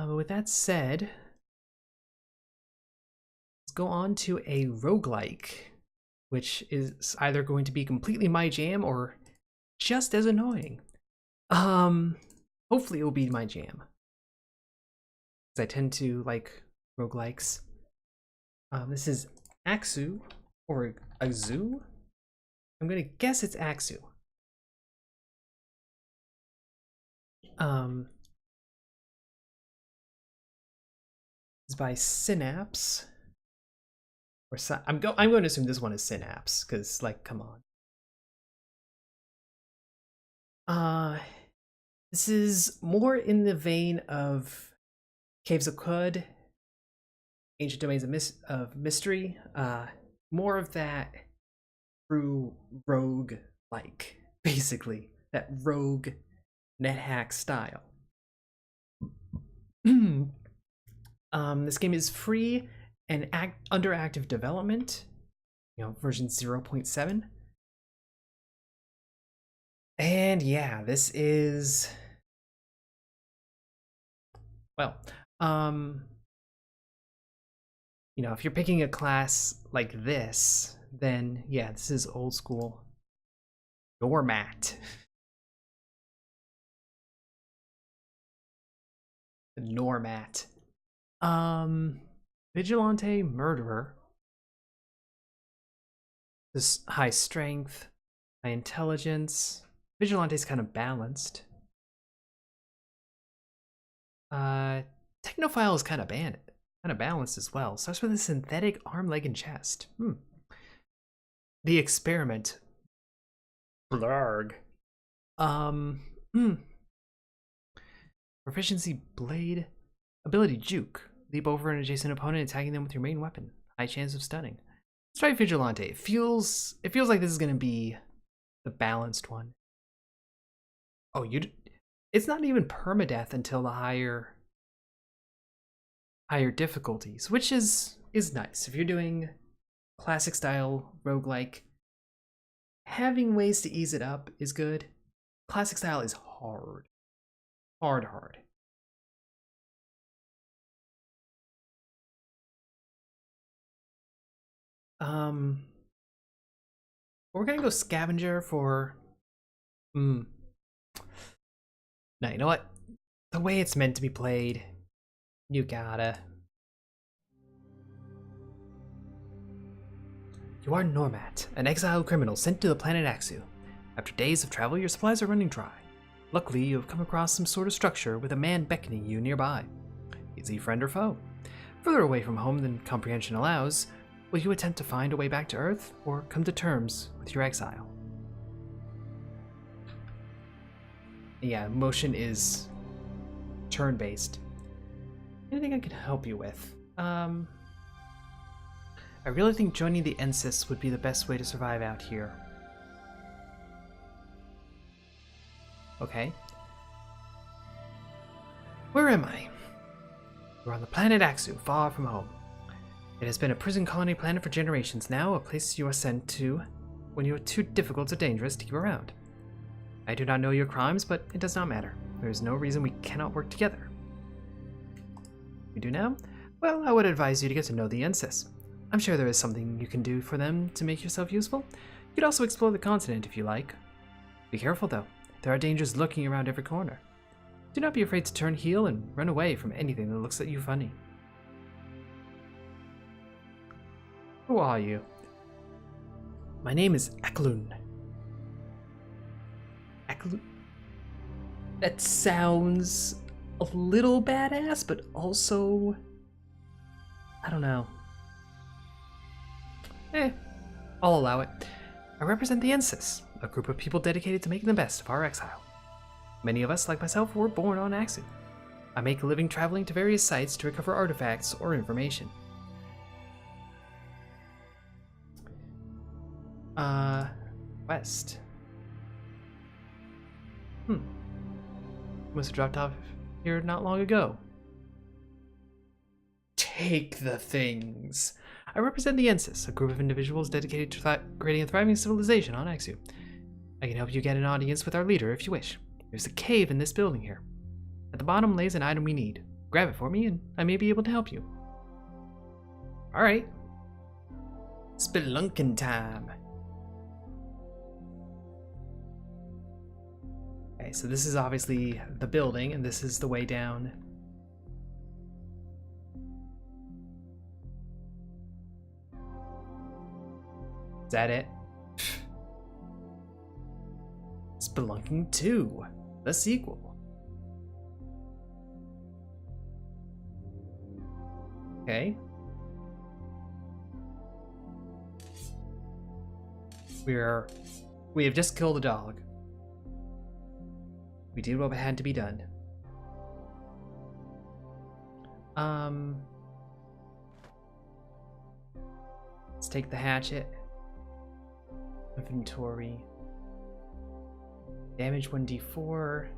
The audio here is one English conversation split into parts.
With that said, let's go on to a roguelike, which is either going to be completely my jam or just as annoying. Hopefully it will be my jam, because I tend to like roguelikes. This is Axu, or Azu? I'm gonna guess it's Axu. It's by Cynapse. Or I'm going to assume this one is Cynapse, because, like, come on. This is more in the vein of Caves of Qud, Ancient Domains of Mystery. More of that true rogue-like, basically. That rogue NetHack style. This game is free and under active development, version 0.7. And yeah, this is, well, if you're picking a class like this, then yeah, this is old school doormat. The Normat. Vigilante murderer. This high strength, high intelligence. Vigilante's kind of balanced. Technophile is kind of balanced as well. Starts with a synthetic arm, leg, and chest. The experiment. Blarg. Proficiency blade. Ability juke. Leap over an adjacent opponent, attacking them with your main weapon. High chance of stunning. Let's try Vigilante. It feels like this is gonna be the balanced one. Oh, it's not even permadeath until the higher difficulties, which is nice. If you're doing classic style roguelike, having ways to ease it up is good. Classic style is hard. Hard. We're gonna go scavenger for no, you know what? The way it's meant to be played, you gotta. You are Normat, an exiled criminal sent to the planet Axu. After days of travel, your supplies are running dry. Luckily, you have come across some sort of structure with a man beckoning you nearby. Is he friend or foe? Further away from home than comprehension allows, will you attempt to find a way back to Earth, or come to terms with your exile? Yeah, motion is turn-based. Anything I can help you with? I really think joining the Ensis would be the best way to survive out here. Okay. Where am I? We're on the planet Axu, far from home. It has been a prison colony planet for generations now, a place you are sent to when you are too difficult or dangerous to keep around. I do not know your crimes, but it does not matter. There is no reason we cannot work together. You do now? Well, I would advise you to get to know the Ensis. I'm sure there is something you can do for them to make yourself useful. You could also explore the continent if you like. Be careful though, there are dangers lurking around every corner. Do not be afraid to turn heel and run away from anything that looks at you funny. Who are you? My name is Eklund. Eklund? That sounds a little badass, but also, I don't know. I'll allow it. I represent the Ensis, a group of people dedicated to making the best of our exile. Many of us, like myself, were born on Axu. I make a living traveling to various sites to recover artifacts or information. West. Must have dropped off here not long ago. Take the things. I represent the Ensis, a group of individuals dedicated to creating a thriving civilization on Axu. I can help you get an audience with our leader if you wish. There's a cave in this building here. At the bottom lays an item we need, grab it for me and I may be able to help you. Alright. Spelunking time. Okay, so this is obviously the building, and this is the way down. Is that it? Spelunking 2, the sequel. Okay. We have just killed a dog. We did what had to be done. Let's take the hatchet. Inventory. Damage 1d4.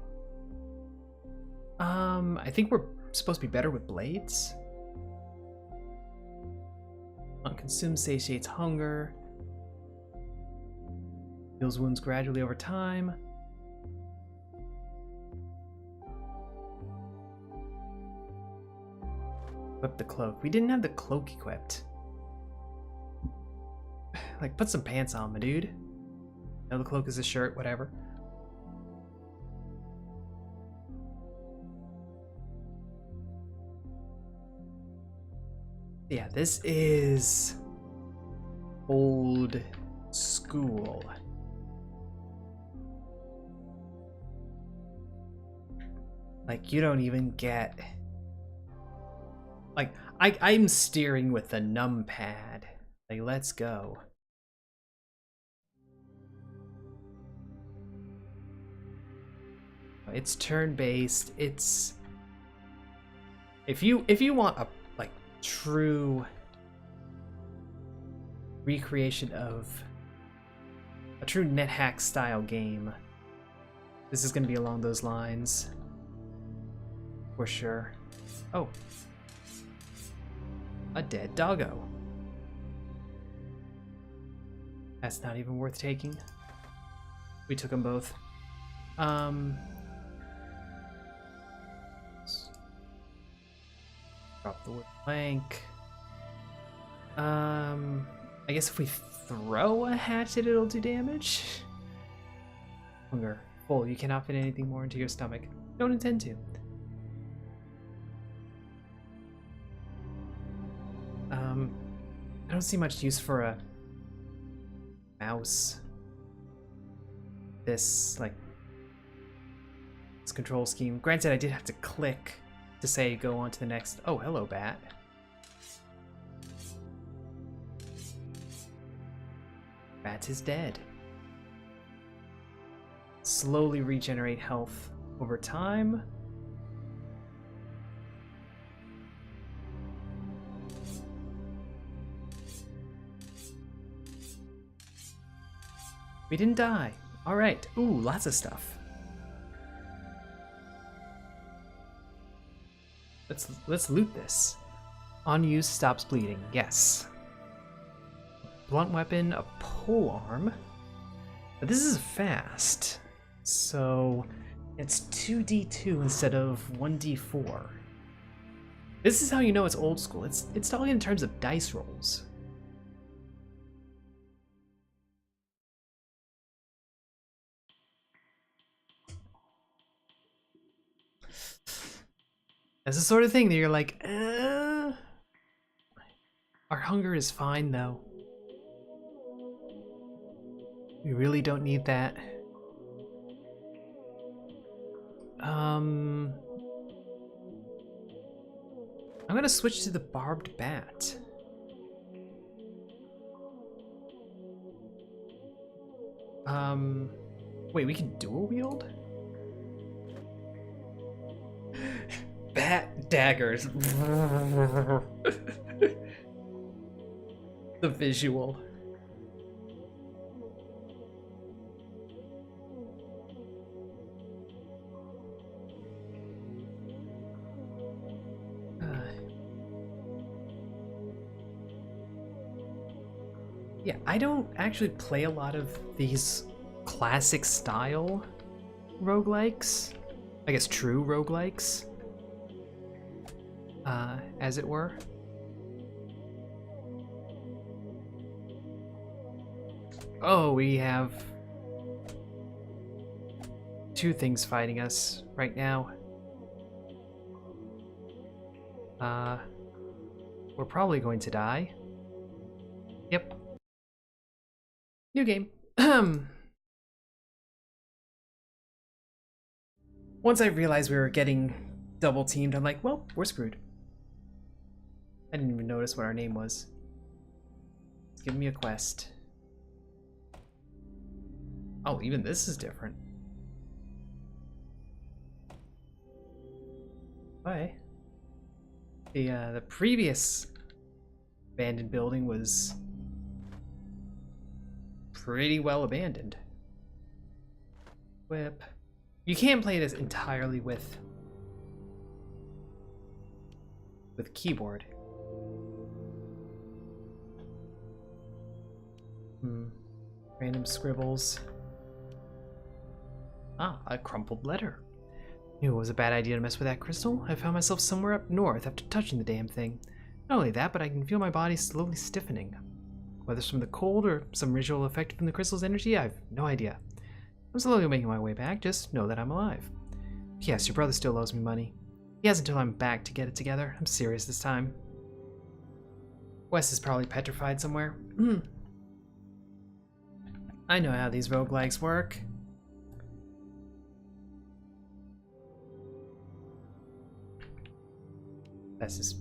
I think we're supposed to be better with blades. Unconsumed satiates hunger. Heals wounds gradually over time. Equip the cloak. We didn't have the cloak equipped. Like, put some pants on, my dude. No, the cloak is a shirt, whatever. Yeah, this is old school. Like, you don't even get... Like, I'm steering with the numpad. Like, let's go. It's turn-based. It's... If you want a, like, true recreation of a true NetHack style game, this is gonna be along those lines. For sure. Oh. A dead doggo. That's not even worth taking. We took them both. Drop the wood plank. I guess if we throw a hatchet, it'll do damage. Hunger. Full. You cannot fit anything more into your stomach. Don't intend to. I don't see much use for a mouse. This control scheme. Granted, I did have to click to say go on to the next. Oh, hello, bat. Bat is dead. Slowly regenerate health over time. We didn't die. All right. Ooh, lots of stuff. Let's loot this. On use stops bleeding. Yes. Blunt weapon, a pole arm. But this is fast, so it's 2d2 instead of 1d4. This is how you know it's old school. It's talking in terms of dice rolls. That's the sort of thing that you're like, Our hunger is fine, though. We really don't need that. I'm gonna switch to the barbed bat. Wait, we can dual wield? Bat daggers. The visual. Yeah, I don't actually play a lot of these classic style roguelikes. I guess true roguelikes. as it were. Oh, we have two things fighting us right now. We're probably going to die. Yep. New game. Once I realized we were getting double teamed, I'm like, well, we're screwed. I didn't even notice what our name was. It's giving me a quest. Oh, even this is different. Why? The previous abandoned building was pretty well abandoned. Whip. You can't play this entirely with keyboard. Random scribbles. Ah, a crumpled letter. Knew it was a bad idea to mess with that crystal. I found myself somewhere up north after touching the damn thing. Not only that, but I can feel my body slowly stiffening. Whether it's from the cold or some residual effect from the crystal's energy, I have no idea. I'm slowly making my way back, just know that I'm alive. Yes, your brother still owes me money. He has until I'm back to get it together. I'm serious this time. Wes is probably petrified somewhere. I know how these roguelikes work. That's just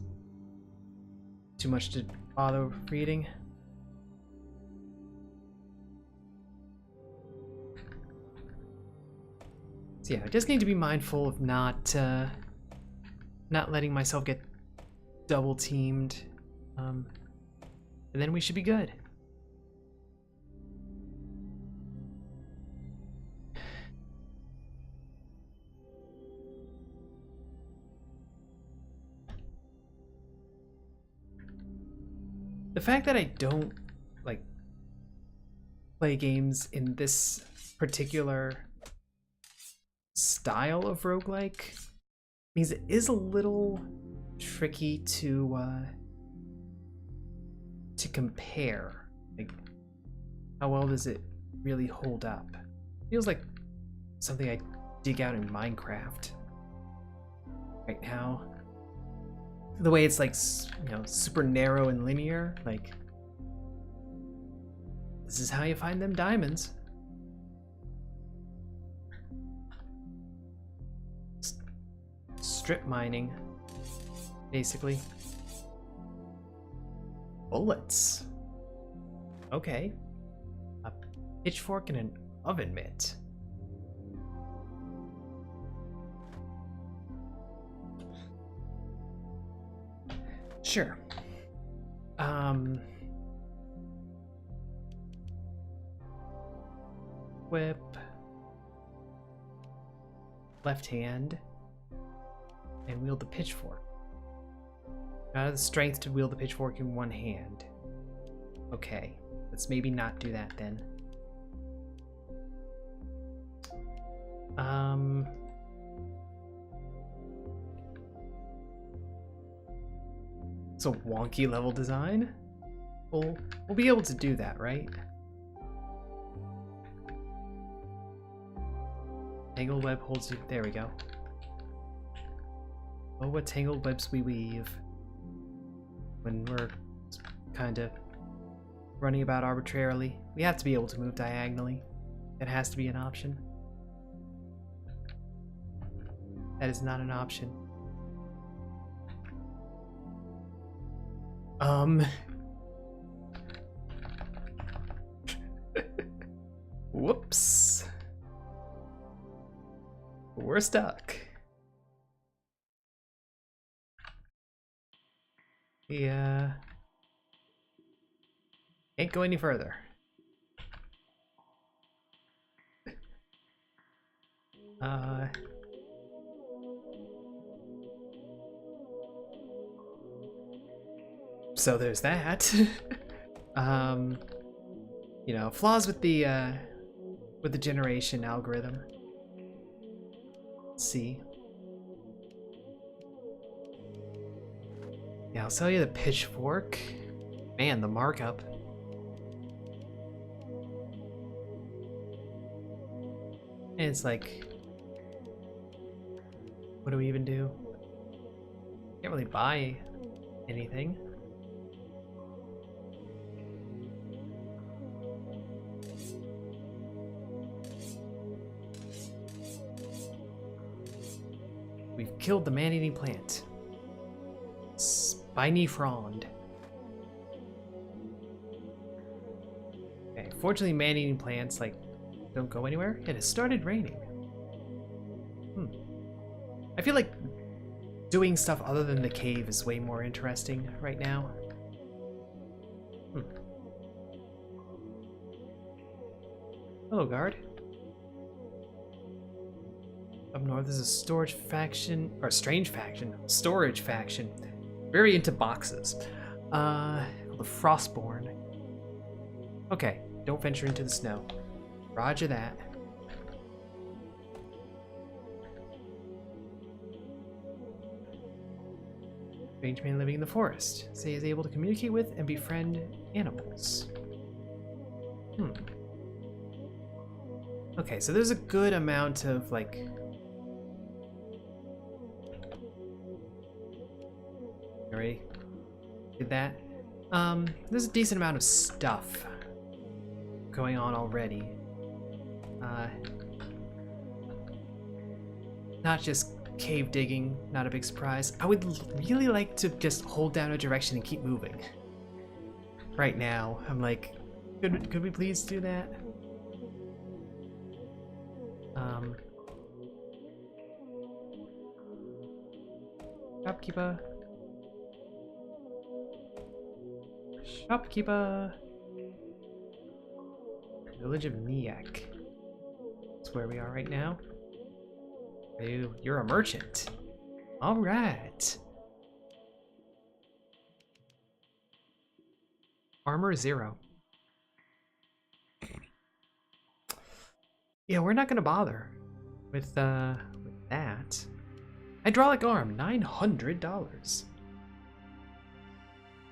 too much to bother reading. So yeah, I just need to be mindful of not letting myself get double teamed, and then we should be good. The fact that I don't like play games in this particular style of roguelike means it is a little tricky to compare. Like, how well does it really hold up? Feels like something I dig out in Minecraft right now. The way it's like, you know, super narrow and linear, like, this is how you find them diamonds. Strip mining, basically. Bullets. Okay. A pitchfork and an oven mitt. Sure. Whip. Left hand. And wield the pitchfork. I have the strength to wield the pitchfork in one hand. Okay. Let's maybe not do that then. It's a wonky level design. We'll be able to do that, right? Tangled web holds you. There we go. Oh, what tangled webs we weave when we're kind of running about arbitrarily. We have to be able to move diagonally. It has to be an option. That is not an option. Whoops. We're stuck. Yeah. Can't go any further. So there's that. You know, flaws with the generation algorithm. Let's see. Yeah, I'll sell you the pitchfork. Man, the markup. And it's like, what do we even do? Can't really buy anything. We've killed the man-eating plant. Spiny frond. Okay, fortunately man-eating plants, like, don't go anywhere. It has started raining. I feel like doing stuff other than the cave is way more interesting right now. Hello, guard. Up north is a storage faction, or strange faction, storage faction. Very into boxes. The Frostborn. Okay, don't venture into the snow. Roger that. Strange man living in the forest. Say he is able to communicate with and befriend animals. Okay, so there's a good amount of, like... Already did that. There's a decent amount of stuff going on already. Not just cave digging, not a big surprise. I would really like to just hold down a direction and keep moving. Right now, I'm like, could we please do that? Shopkeeper. Shopkeeper. Village of Niak. That's where we are right now. You're a merchant. All right. Armor 0. Yeah, we're not gonna bother with that. Hydraulic arm, $900.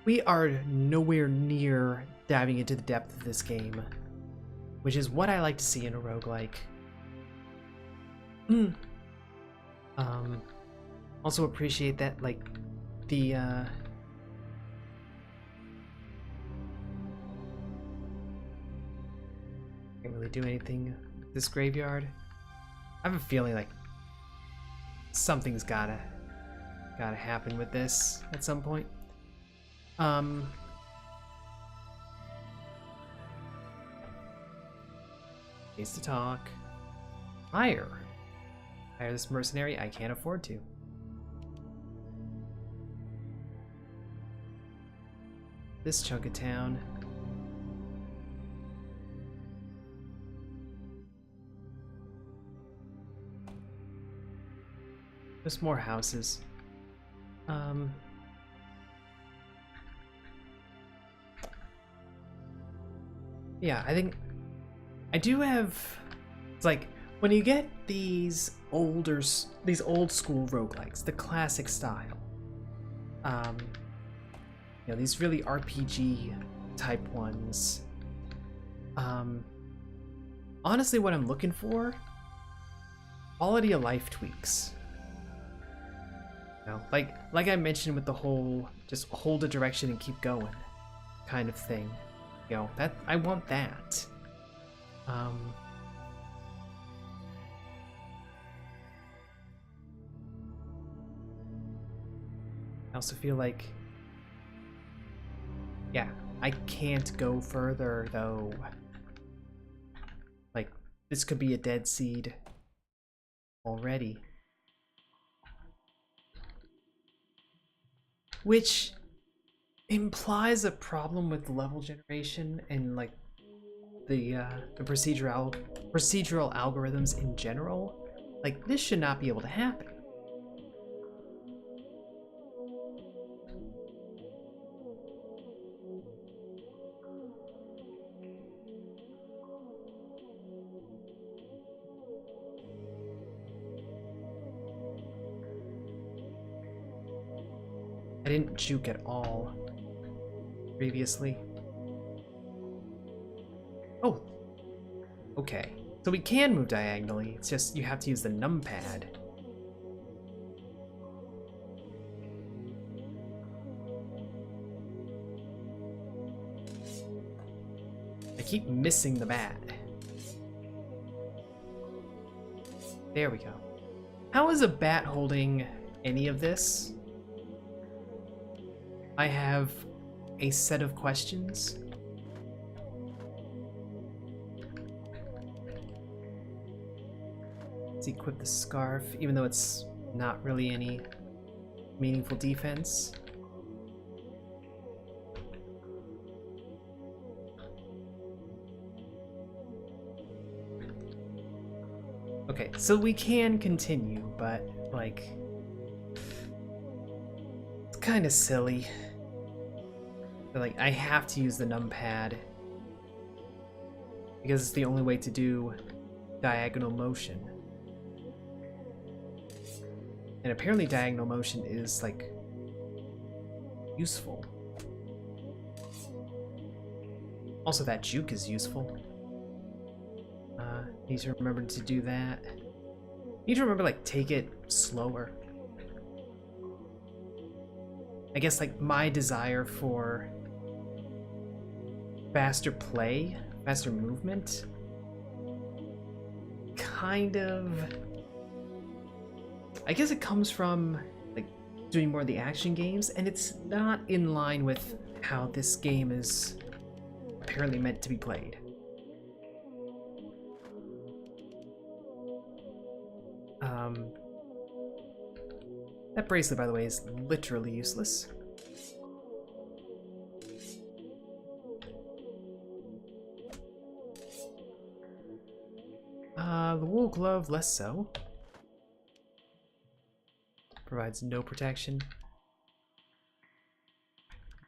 We are nowhere near diving into the depth of this game, which is what I like to see in a roguelike. Also appreciate that, like, the can't really do anything with this graveyard. I have a feeling like something's gotta happen with this at some point. Needs to talk. Hire this mercenary. I can't afford to. This chunk of town. There's more houses. Yeah, I think I do have. It's like when you get these old school roguelikes, the classic style. You know, these really RPG type ones. Honestly, what I'm looking for, quality of life tweaks. You know, like I mentioned with the whole just hold a direction and keep going kind of thing. You know, that I want that. I also feel like, yeah, I can't go further though. Like, this could be a dead seed already. Which implies a problem with level generation and like the procedural algorithms in general. Like, this should not be able to happen. I didn't juke at all previously. Oh, okay. So we can move diagonally, it's just you have to use the numpad. I keep missing the bat. There we go. How is a bat holding any of this? I have a set of questions. Let's equip the scarf, even though it's not really any meaningful defense. Okay, so we can continue, but, like, it's kind of silly. But, like, I have to use the numpad because it's the only way to do diagonal motion. And apparently diagonal motion is, like, useful. Also, that juke is useful. Need to remember to do that. Need to remember, like, take it slower. I guess, like, my desire for faster play, faster movement, kind of... I guess it comes from, like, doing more of the action games, and it's not in line with how this game is apparently meant to be played. That bracelet, by the way, is literally useless. The wool glove, less so. Provides no protection.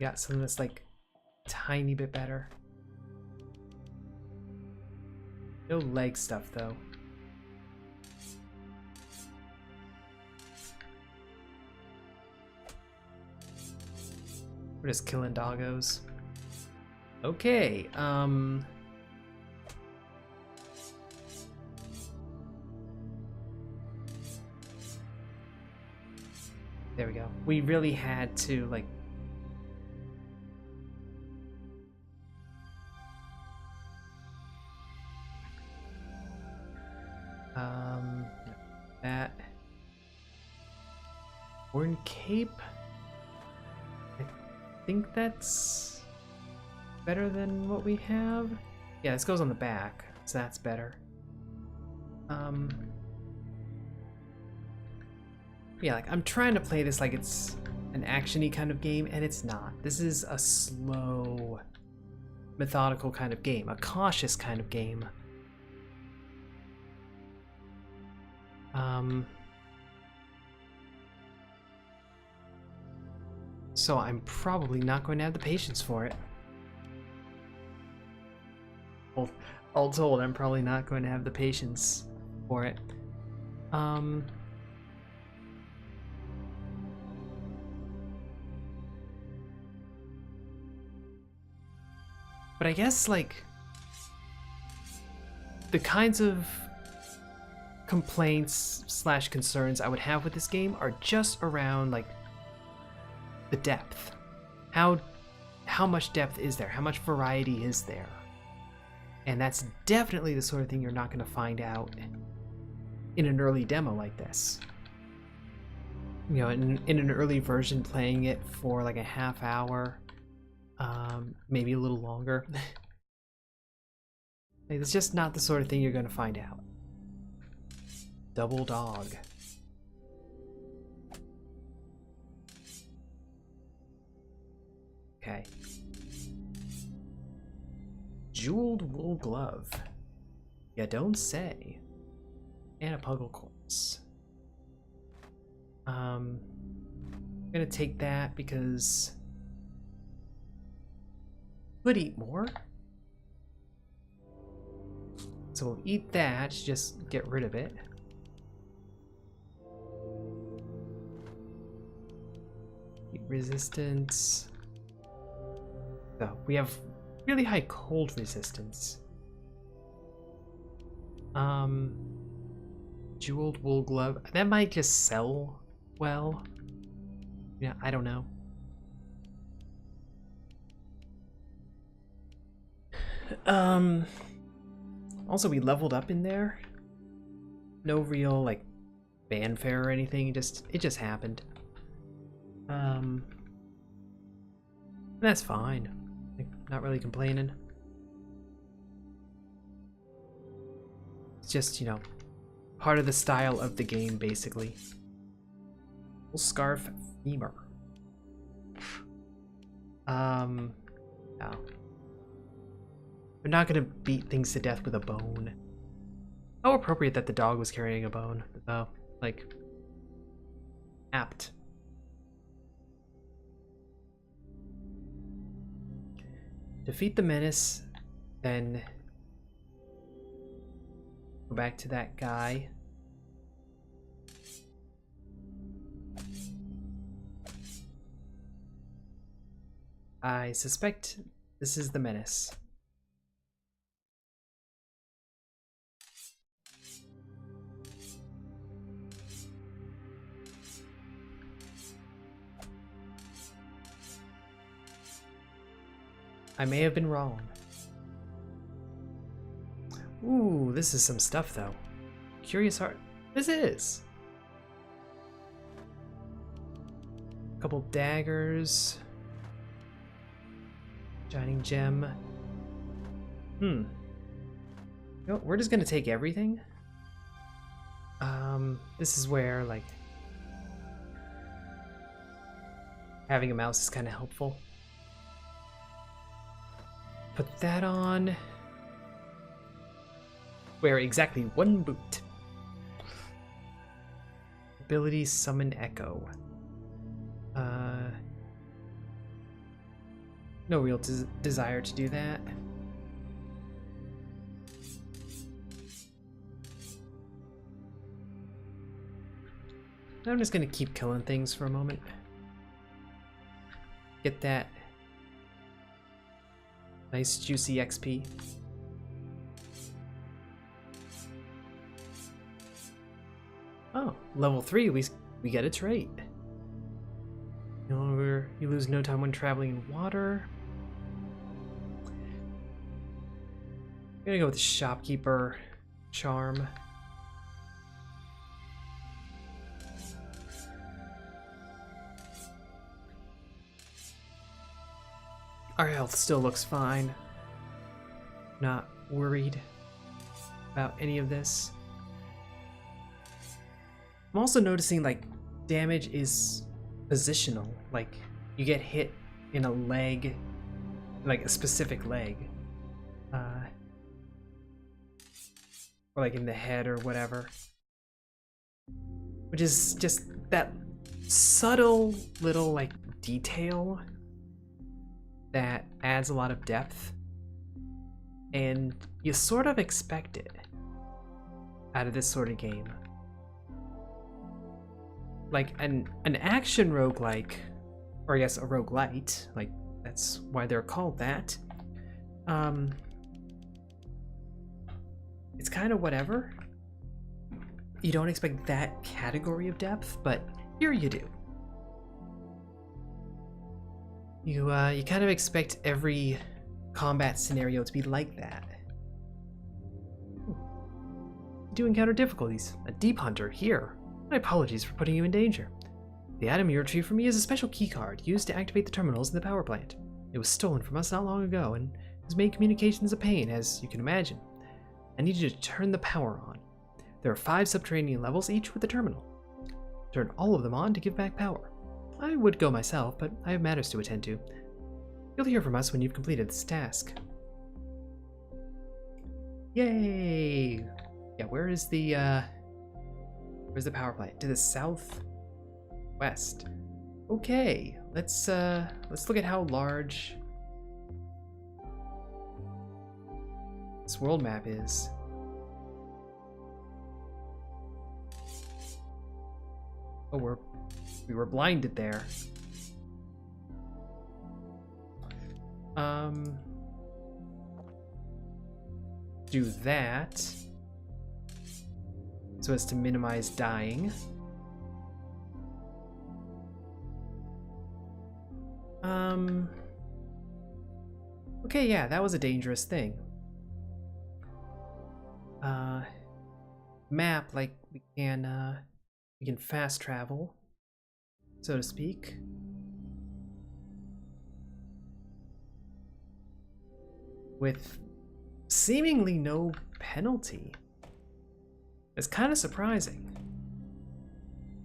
Got something that's like tiny bit better. No leg stuff though. We're just killing doggos. Okay, there we go. We really had to, like... that... Horn cape? I think that's better than what we have. Yeah, this goes on the back, so that's better. Yeah, like, I'm trying to play this like it's an action-y kind of game, and it's not. This is a slow, methodical kind of game, a cautious kind of game. So I'm probably not going to have the patience for it. Well, all told, I'm probably not going to have the patience for it. But I guess, like, the kinds of complaints slash concerns I would have with this game are just around, like, the depth. How much depth is there? How much variety is there? And that's definitely the sort of thing you're not going to find out in an early demo like this. You know, in an early version, playing it for like a half hour, maybe a little longer. It's just not the sort of thing you're going to find out. Double dog. Okay. Jeweled wool glove. You don't say. And a puggle corpse. I'm gonna take that because could eat more. So we'll eat that, just get rid of it. resistance. So we have really high cold resistance. Jeweled wool glove. That might just sell well. Yeah, I don't know. Also we leveled up in there. No real like fanfare or anything, it just happened. That's fine. Like, not really complaining. It's just, you know, part of the style of the game, basically. Full scarf femur. No. We're not gonna beat things to death with a bone. How appropriate that the dog was carrying a bone, though. Like, apt. Defeat the menace, then go back to that guy. I suspect this is the menace. I may have been wrong. Ooh, this is some stuff though. Curious heart. This is. A couple daggers. Shining gem. You know, we're just gonna take everything. This is where like having a mouse is kind of helpful. Put that on. Wear exactly one boot. Ability summon echo. No real desire to do that. I'm just gonna keep killing things for a moment. Get that nice juicy XP. Oh, level 3, we get a trait. No longer, you lose no time when traveling in water. I'm gonna go with the shopkeeper charm. Our health still looks fine. Not worried about any of this. I'm also noticing like damage is positional. Like you get hit in a leg, like a specific leg. Or like in the head or whatever. Which is just that subtle little like detail that adds a lot of depth, and you sort of expect it out of this sort of game. Like an action roguelike, or I guess a roguelite, like that's why they're called that. It's kind of whatever. You don't expect that category of depth, but here you do. You kind of expect every combat scenario to be like that. You do encounter difficulties. A deep hunter here. My apologies for putting you in danger. The item you retrieved from me is a special keycard used to activate the terminals in the power plant. It was stolen from us not long ago and has made communications a pain, as you can imagine. I need you to turn the power on. There are 5 subterranean levels, each with a terminal. Turn all of them on to give back power. I would go myself, but I have matters to attend to. You'll hear from us when you've completed this task. Yay! Yeah, where's the power plant? To the southwest. Okay, let's look at how large this world map is. Oh, we were blinded there. Um, do that so as to minimize dying. Okay, yeah, that was a dangerous thing. Map, like we can fast travel, so to speak. With seemingly no penalty. It's kind of surprising.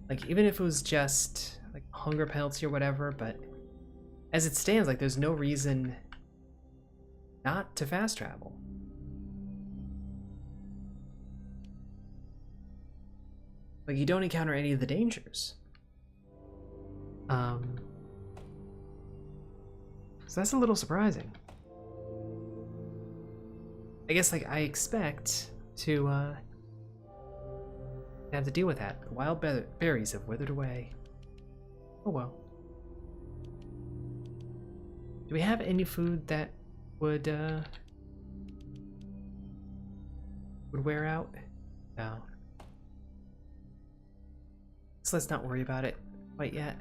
Like, even if it was just like hunger penalty or whatever, but as it stands, like there's no reason not to fast travel. Like, you don't encounter any of the dangers. So that's a little surprising. I guess, like, I expect to have to deal with that. The wild berries have withered away. Oh well. Do we have any food that would wear out? No. So let's not worry about it quite yet.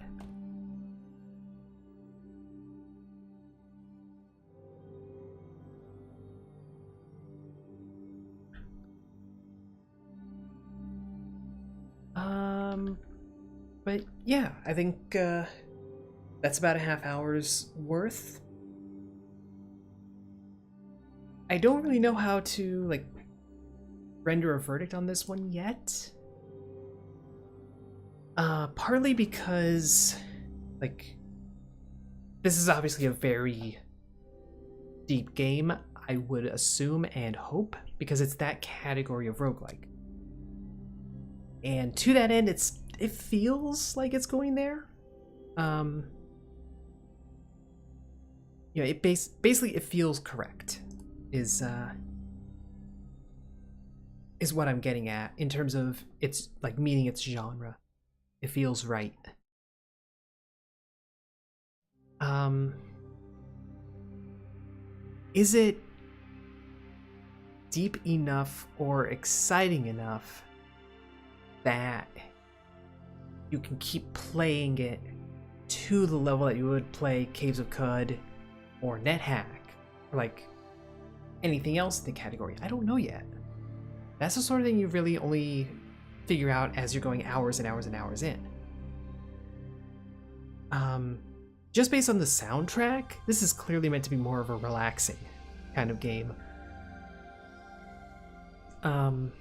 But yeah, I think that's about a half hour's worth. I don't really know how to like render a verdict on this one yet. Partly because like this is obviously a very deep game, I would assume and hope, because it's that category of roguelike. And to that end, it feels like it's going there. Yeah, basically it feels correct. Is what I'm getting at in terms of its like meeting its genre. It feels right. Is it deep enough or exciting enough that you can keep playing it to the level that you would play Caves of Cud or NetHack or like anything else in the category? I don't know yet. That's the sort of thing you really only figure out as you're going hours and hours and hours in. Just based on the soundtrack, this is clearly meant to be more of a relaxing kind of game. I'll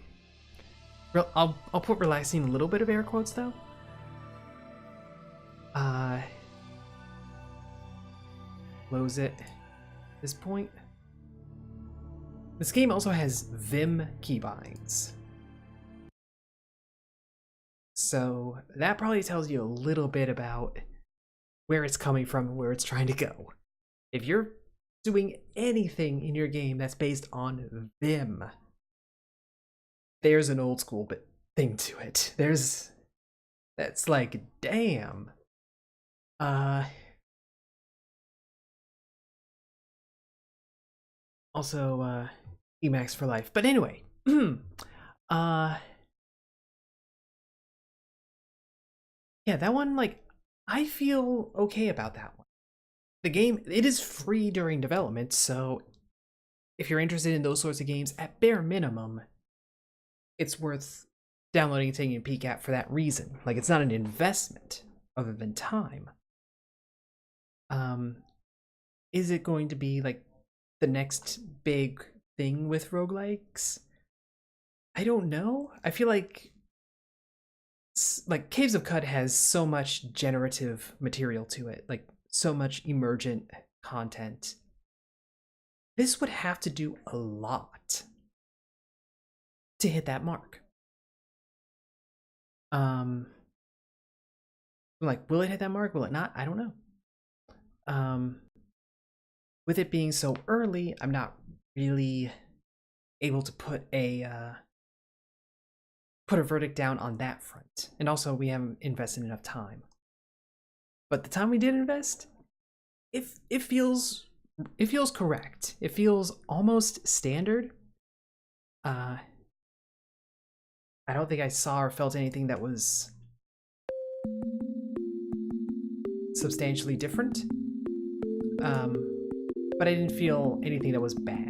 put relaxing a little bit of air quotes though. Close it at this point. This game also has Vim keybinds. So that probably tells you a little bit about where it's coming from and where it's trying to go. If you're doing anything in your game that's based on Vim, there's an old school thing to it. That's like, damn. Also, Emacs for life. But anyway, yeah, that one, like, I feel okay about that one. The game, it is free during development, so if you're interested in those sorts of games, at bare minimum, it's worth downloading and taking a peek at for that reason. Like, it's not an investment other than time. Is it going to be like the next big thing with roguelikes? I don't know. I feel like Caves of Cud has so much generative material to it, like so much emergent content. This would have to do a lot to hit that mark. Like, will it hit that mark? Will it not? I don't know. With it being so early, I'm not really able to put a verdict down on that front. And also, we haven't invested enough time. But the time we did invest, it feels it feels correct. It feels almost standard. I don't think I saw or felt anything that was substantially different. But I didn't feel anything that was bad.